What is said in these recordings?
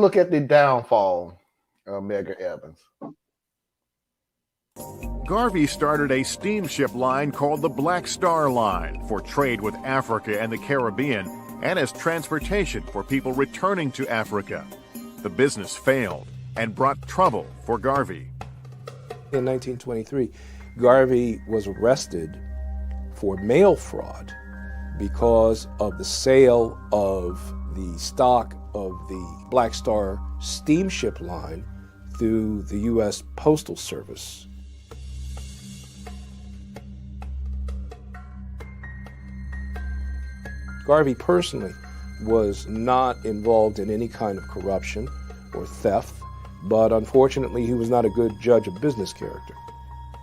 Look at the downfall of Medgar Evers. Garvey started a steamship line called the Black Star Line for trade with Africa and the Caribbean and as transportation for people returning to Africa. The business failed and brought trouble for Garvey. In 1923, Garvey was arrested for mail fraud because of the sale of the stock of the Black Star steamship line through the U.S. Postal Service. Garvey personally was not involved in any kind of corruption or theft, but unfortunately he was not a good judge of business character.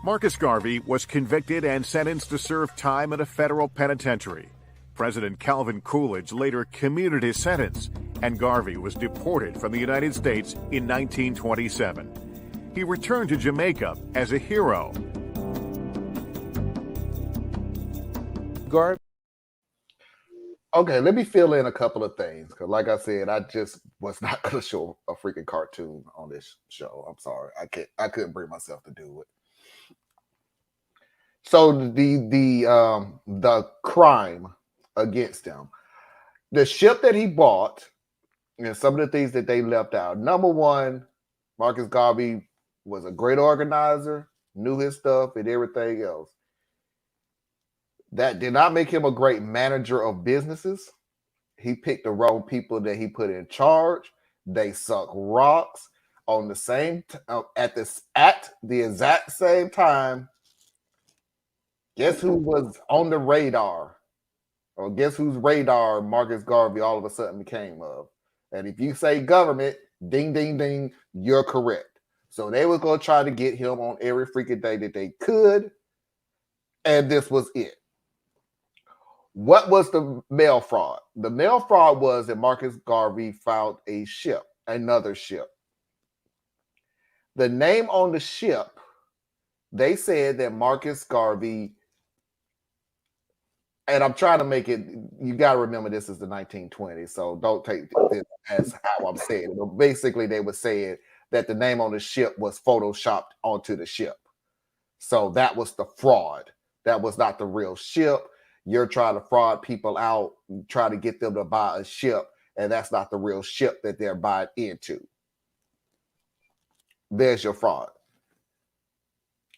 Marcus Garvey was convicted and sentenced to serve time in a federal penitentiary. President Calvin Coolidge later commuted his sentence, and Garvey was deported from the United States in 1927. He returned to Jamaica as a hero. Garvey. Okay, let me fill in a couple of things because, like I said, I just was not going to show a freaking cartoon on this show. I'm sorry, I couldn't bring myself to do it. So the crime against him, the ship that he bought, and some of the things that they left out. Number one, Marcus Garvey was a great organizer, knew his stuff, and everything else. That did not make him a great manager of businesses. He picked the wrong people that he put in charge. They suck rocks on the same at the exact same time. Guess who was on the radar? Or guess whose radar Marcus Garvey all of a sudden became of? And if you say government, ding, ding, ding, you're correct. So they were going to try to get him on every freaking day that they could. And this was it. What was the mail fraud? The mail fraud was that Marcus Garvey found a ship, another ship. The name on the ship, they said that Marcus Garvey, and I'm trying to make it, you got to remember this is the 1920s, so don't take this as how I'm saying it. But basically, they were saying that the name on the ship was photoshopped onto the ship. So that was the fraud. That was not the real ship. You're trying to fraud people out, try to get them to buy a ship, and that's not the real ship that they're buying into. There's your fraud.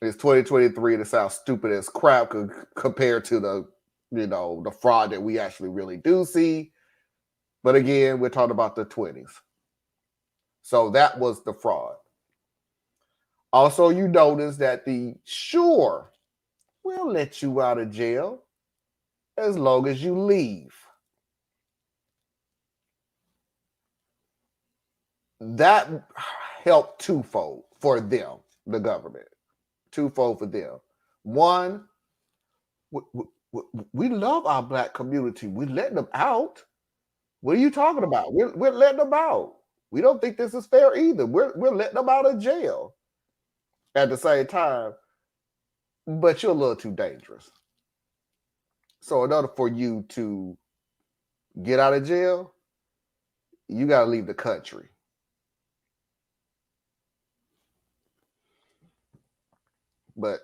It's 2023. It sounds stupid as crap compared to the fraud that we actually really do see. But again, we're talking about the 20s. So that was the fraud. Also, you notice that we'll let you out of jail as long as you leave. That helped twofold for them, the government. Twofold for them. One, we love our black community. We're letting them out. What are you talking about? We're letting them out. We don't think this is fair either. We're letting them out of jail at the same time. But you're a little too dangerous. So in order for you to get out of jail, you got to leave the country. But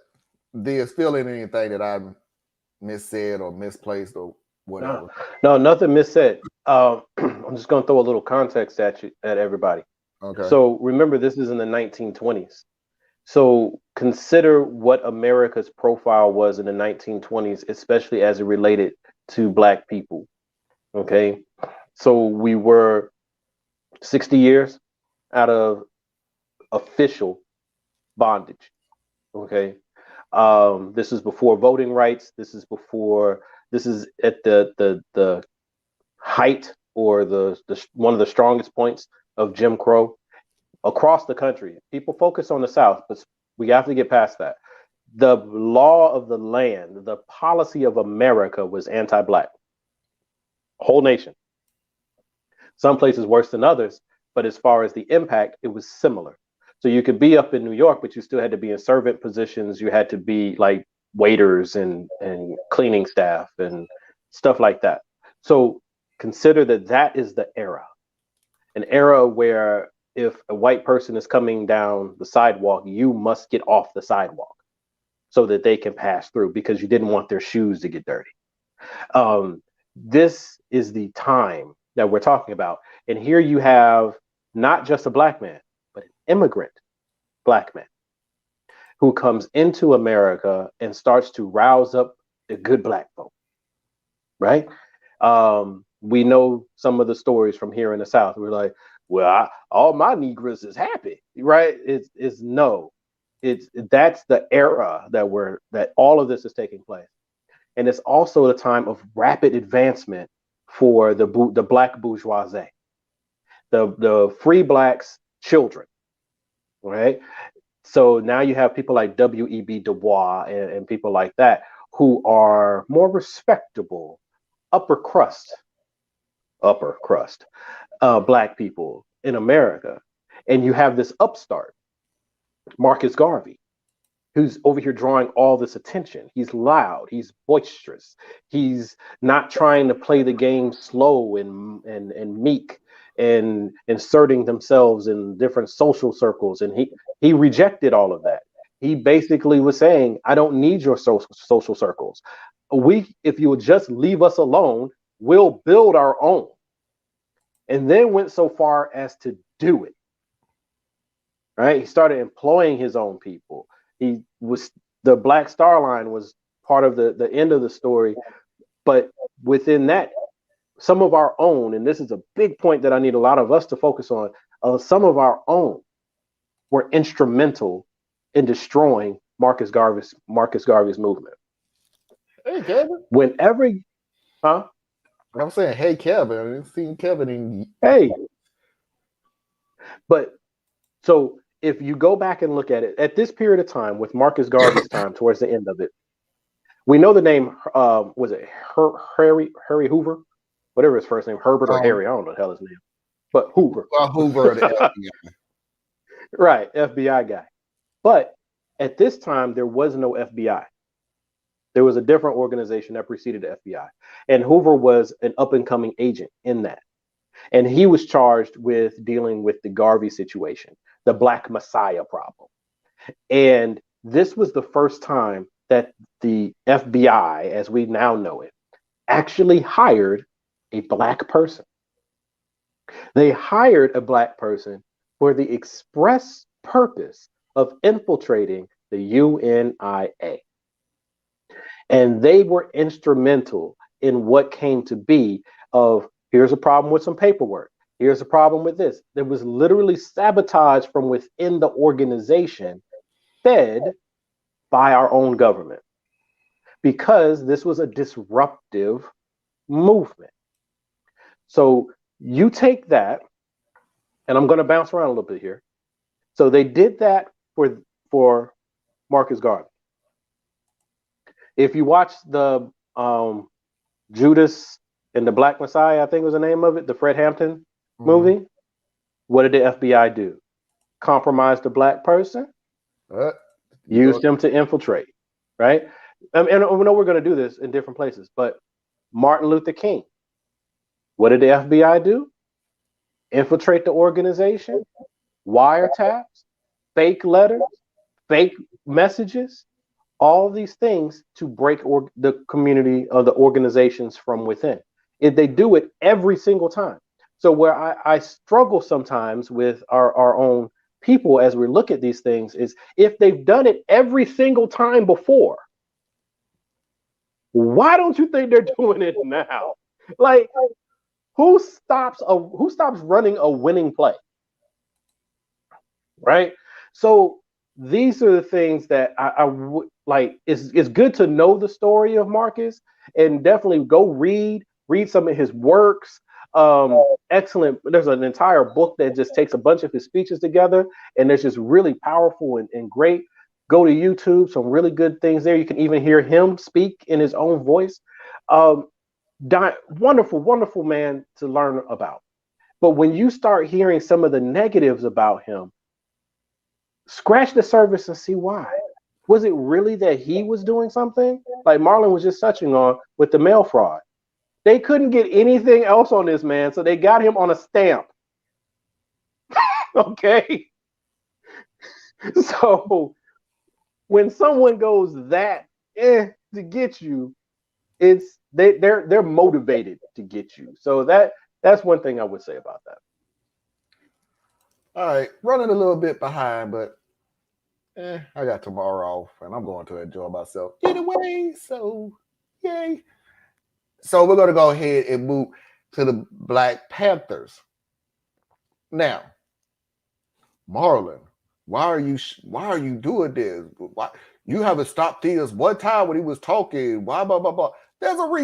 there's still anything that I missaid or misplaced or whatever. No, nothing missaid. I'm just going to throw a little context at everybody. Okay. So remember, this is in the 1920s. So consider what America's profile was in the 1920s, especially as it related to black people. Okay. So we were 60 years out of official bondage. Okay. This is before voting rights. This is at the height or the one of the strongest points of Jim Crow. Across the country, people focus on the South, but we have to get past that. The law of the land, the policy of America was anti-black. Whole nation. Some places worse than others, but as far as the impact, it was similar. So you could be up in New York, but you still had to be in servant positions. You had to be like waiters and cleaning staff and stuff like that. So consider that is the era. an era where if a white person is coming down the sidewalk, you must get off the sidewalk so that they can pass through because you didn't want their shoes to get dirty. This is the time that we're talking about. And here you have not just a black man, but an immigrant black man who comes into America and starts to rouse up the good black folk, right? We know some of the stories from here in the South. We're like, well, all my Negroes is happy, right? It's no, that's the era that all of this is taking place, and it's also the time of rapid advancement for the black bourgeoisie, the free blacks' children, right? So now you have people like W.E.B. Du Bois and people like that who are more respectable, upper crust black people in America. And you have this upstart, Marcus Garvey, who's over here drawing all this attention. He's loud, he's boisterous, he's not trying to play the game slow and meek and inserting themselves in different social circles. And he rejected all of that. He basically was saying, I don't need your social circles. If you would just leave us alone, we'll build our own. And then went so far as to do it. Right? He started employing his own people. The Black Star Line was part of the end of the story. But within that, some of our own, and this is a big point that I need a lot of us to focus on, some of our own were instrumental in destroying Marcus Garvey's movement. Hey, Kevin. Whenever, huh? I'm saying, hey, Kevin. I haven't seen Kevin in. Hey. But so if you go back and look at it, at this period of time, with Marcus Garvey's time, towards the end of it, we know the name, was it Harry Hoover? Whatever his first name, Herbert or Harry, I don't know the hell his name. But Hoover. Hoover, the FBI. Right, FBI guy. But at this time, there was no FBI. There was a different organization that preceded the FBI. And Hoover was an up-and-coming agent in that. And he was charged with dealing with the Garvey situation, the Black Messiah problem. And this was the first time that the FBI, as we now know it, actually hired a Black person. They hired a Black person for the express purpose of infiltrating the UNIA. And they were instrumental in what came to be of, here's a problem with some paperwork. Here's a problem with this. There was literally sabotage from within the organization fed by our own government, because this was a disruptive movement. So you take that, and I'm going to bounce around a little bit here. So they did that for Marcus Garvey. If you watch the Judas and the Black Messiah, I think was the name of it, the Fred Hampton movie, what did the FBI do? Compromise the Black person, use them to infiltrate, right? And we know we're going to do this in different places, but Martin Luther King, what did the FBI do? Infiltrate the organization, wiretaps, fake letters, fake messages, all these things to break the community or the organizations from within. They do it every single time. So where I struggle sometimes with our own people as we look at these things is, if they've done it every single time before, why don't you think they're doing it now? Like, who stops running a winning play? Right? So these are the things that I would like. It's good to know the story of Marcus, and definitely go read some of his works. Excellent. There's an entire book that just takes a bunch of his speeches together, and there's just really powerful and great. Go to YouTube, some really good things there. You can even hear him speak in his own voice. Wonderful, wonderful man to learn about. But when you start hearing some of the negatives about him, scratch the surface and see why. Was it really that he was doing something? Like Marlon was just touching on with the mail fraud. They couldn't get anything else on this man, so they got him on a stamp. Okay. So when someone goes that to get you, it's they're motivated to get you. So that's one thing I would say about that. All right, running a little bit behind, but I got tomorrow off and I'm going to enjoy myself anyway. So yay. So we're going to go ahead and move to the Black Panthers. Now, Marlon, why are you doing this? Why you haven't stopped Thea's one time when he was talking? Why blah blah blah? There's a reason.